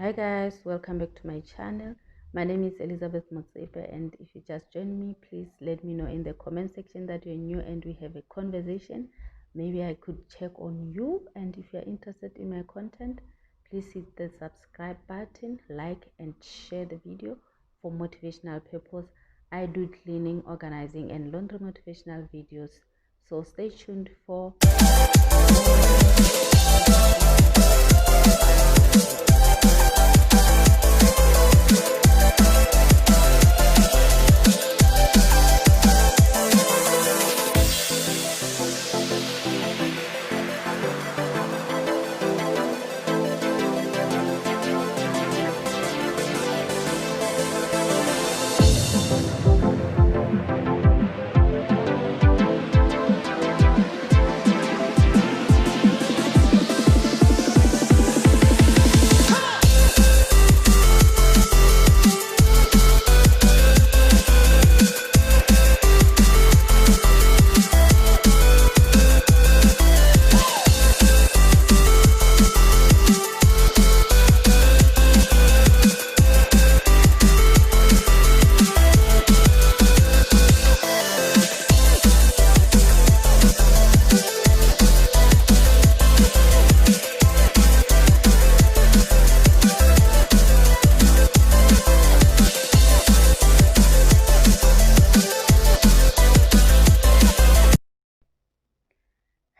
Hi guys, welcome back to my channel. My name is Elizabeth Motsepe, and if you just joined me, please let me know in the comment section that you're new and we have a conversation. Maybe I could check on you, and if you're interested in my content, please hit the subscribe button, like and share the video for motivational purpose. I do cleaning, organizing and laundry motivational videos, so stay tuned for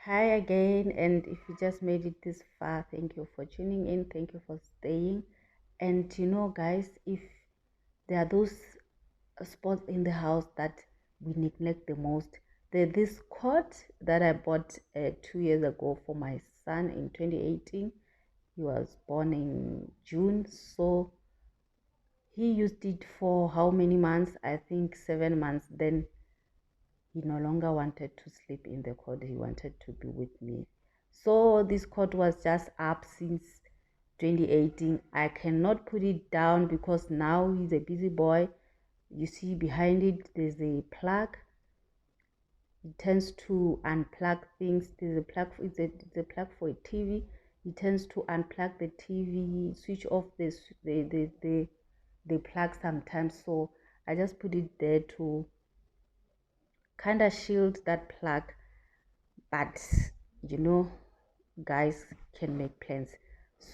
Hi again, and if you just made it this far, thank you for tuning in, thank you for staying. And you know guys, if there are those spots in the house that we neglect the most, there's this coat that I bought 2 years ago for my son in 2018. He was born in June, so he used it for how many months? I think 7 months. Then he no longer wanted to sleep in the cot. He wanted to be with me. So this cot was just up since 2018. I cannot put it down because now he's a busy boy. You see behind it there's a plug. He tends to unplug things. There's a plug. It's a plug for a TV. He tends to unplug the TV, switch off the plug sometimes. So I just put it there to kind of shield that plug. But you know, guys can make plans,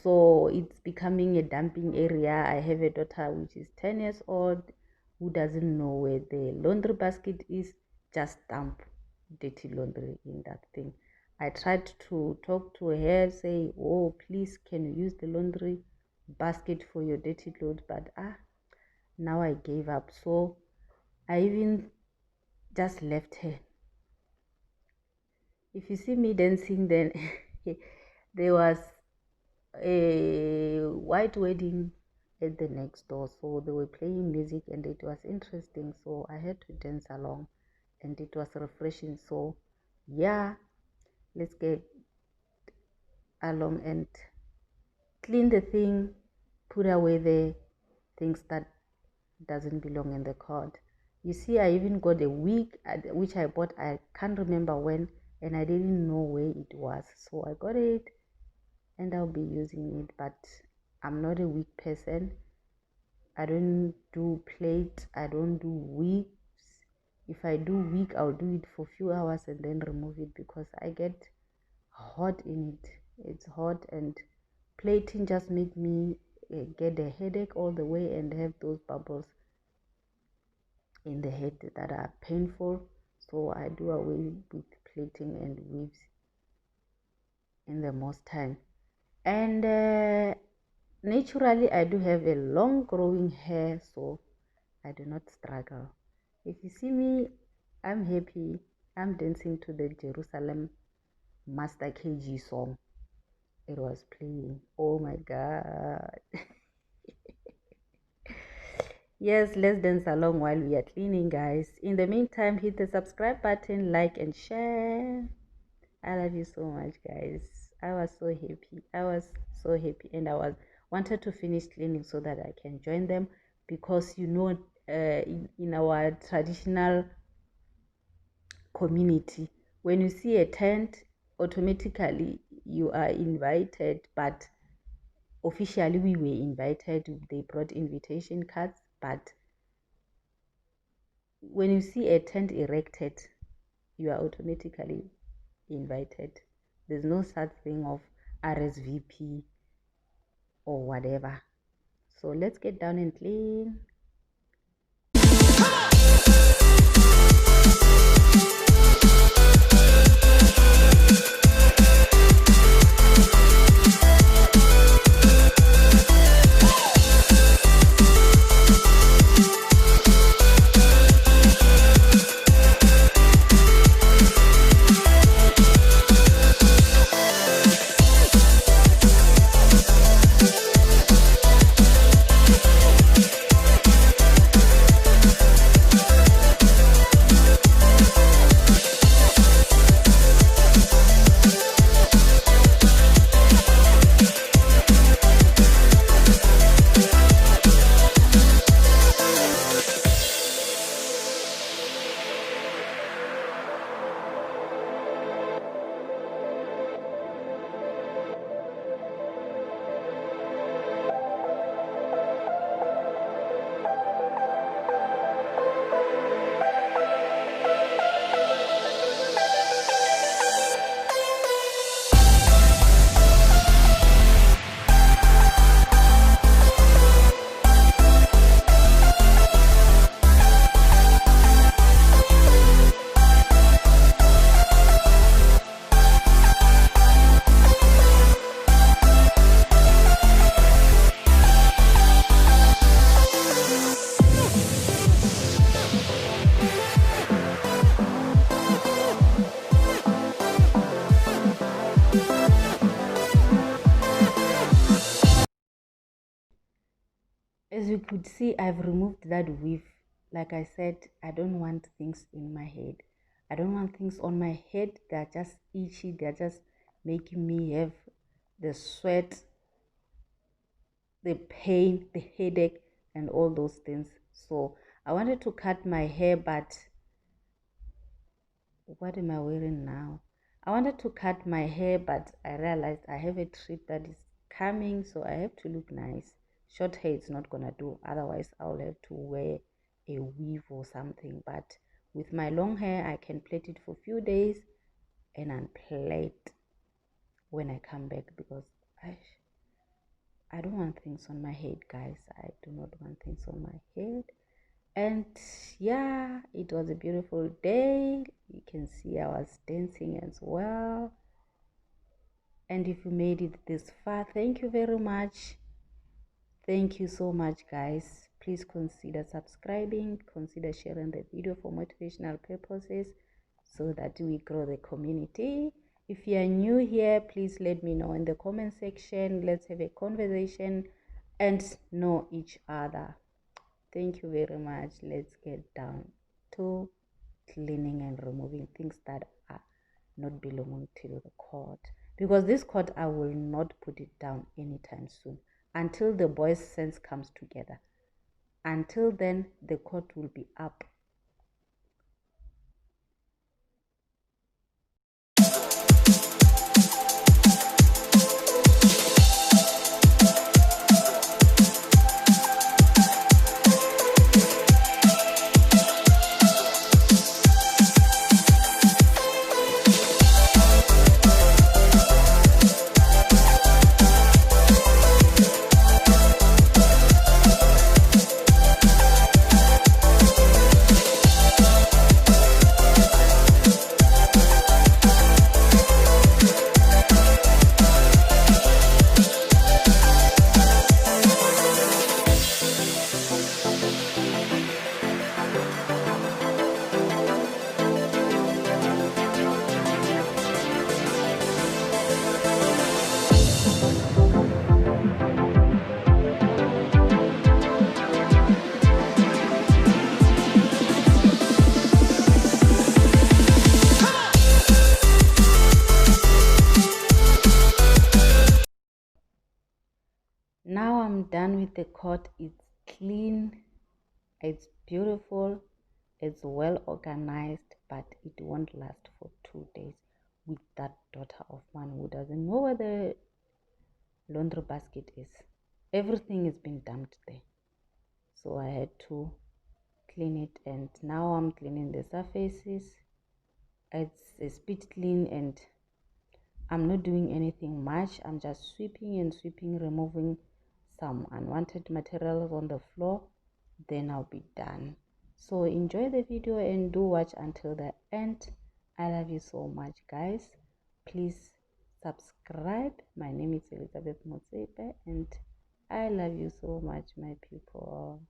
so it's becoming a dumping area. I have a daughter which is 10 years old who doesn't know where the laundry basket is. Just dump dirty laundry in that thing. I tried to talk to her, say, oh please, can you use the laundry basket for your dirty clothes, but now I gave up. So I even just left her. If you see me dancing, then there was a white wedding at the next door, so they were playing music and it was interesting, so I had to dance along and it was refreshing. So yeah, let's get along and clean the thing, put away the things that doesn't belong in the card. You see, I even got a wig which I bought, I can't remember when, and I didn't know where it was, so I got it and I'll be using it. But I'm not a wig person. I don't do plaits, I don't do wigs. If I do wig, I'll do it for a few hours and then remove it because I get hot in it. It's hot, and plating just make me get a headache all the way and have those bubbles in the head that are painful. So I do away with plating and weaves in the most time. And naturally I do have a long growing hair, so I do not struggle. If you see me, I'm happy. I'm dancing to the Jerusalem Master KG song. It was playing. Oh my god. Yes, let's dance along while we are cleaning, guys. In the meantime, hit the subscribe button, like and share. I love you so much, guys. I was so happy. I was so happy, and I wanted to finish cleaning so that I can join them, because you know, in our traditional community, when you see a tent, automatically you are invited. But officially we were invited. They brought invitation cards, but when you see a tent erected, you are automatically invited. There's no such thing of RSVP or whatever. So let's get down and clean. As you could see, I've removed that weave. Like I said, I don't want things in my head. I don't want things on my head. They're just itchy. They're just making me have the sweat, the pain, the headache, and all those things. So I wanted to cut my hair, but what am I wearing now? I wanted to cut my hair, but I realized I have a trip that is coming, so I have to look nice. Short hair is not gonna do, otherwise I'll have to wear a weave or something. But with my long hair, I can plait it for a few days and unplait when I come back, because I don't want things on my head, guys. I do not want things on my head. And yeah, it was a beautiful day. You can see I was dancing as well. And if you made it this far, thank you very much. Thank you so much, guys. Please consider subscribing, consider sharing the video for motivational purposes so that we grow the community. If you are new here, please let me know in the comment section. Let's have a conversation and know each other. Thank you very much. Let's get down to cleaning and removing things that are not belonging to the court, because this court I will not put it down anytime soon until the boys' sense comes together. Until then, the court will be up. Now I'm done with the court. It's clean, it's beautiful, it's well organized, but it won't last for 2 days with that daughter of mine who doesn't know where laundry basket is. Everything has been dumped there, so I had to clean it, and now I'm cleaning the surfaces. It's a speed clean, and I'm not doing anything much. I'm just sweeping and sweeping, removing some unwanted materials on the floor, then I'll be done. So enjoy the video and do watch until the end. I love you so much, guys. Please subscribe. My name is Elizabeth Motsepe, and I love you so much, my people.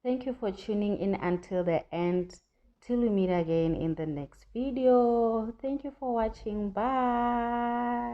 Thank you for tuning in until the end. Till we meet again in the next video. Thank you for watching. Bye.